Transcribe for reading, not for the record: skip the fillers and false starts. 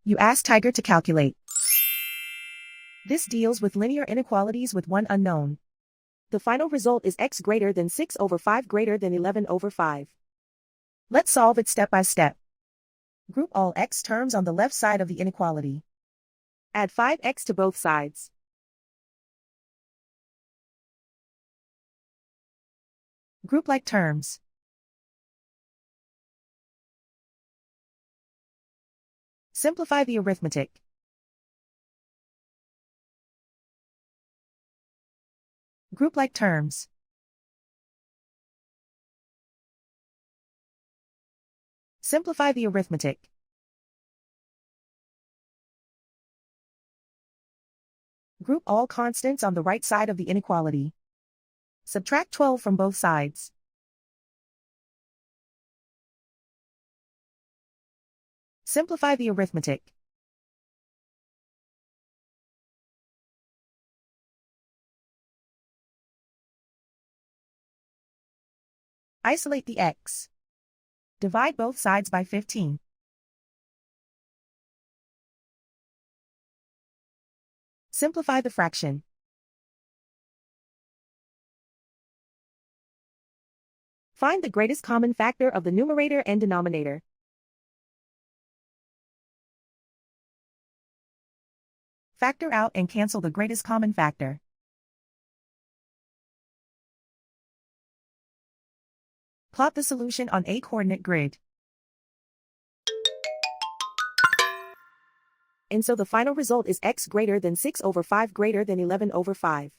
You ask Tiger to calculate. This deals with linear inequalities with one unknown. The final result is x greater than 6 over 5 greater than 11 over 5. Let's solve it step by step. Group all x terms on the left side of the inequality. Add 5x to both sides. Group like terms. Simplify the arithmetic. Group like terms. Simplify the arithmetic. Group all constants on the right side of the inequality. Subtract 12 from both sides. Simplify the arithmetic. Isolate the x. Divide both sides by 15. Simplify the fraction. Find the greatest common factor of the numerator and denominator. Factor out and cancel the greatest common factor. Plot the solution on a coordinate grid. And so the final result is x greater than 6 over 5 greater than 11 over 5.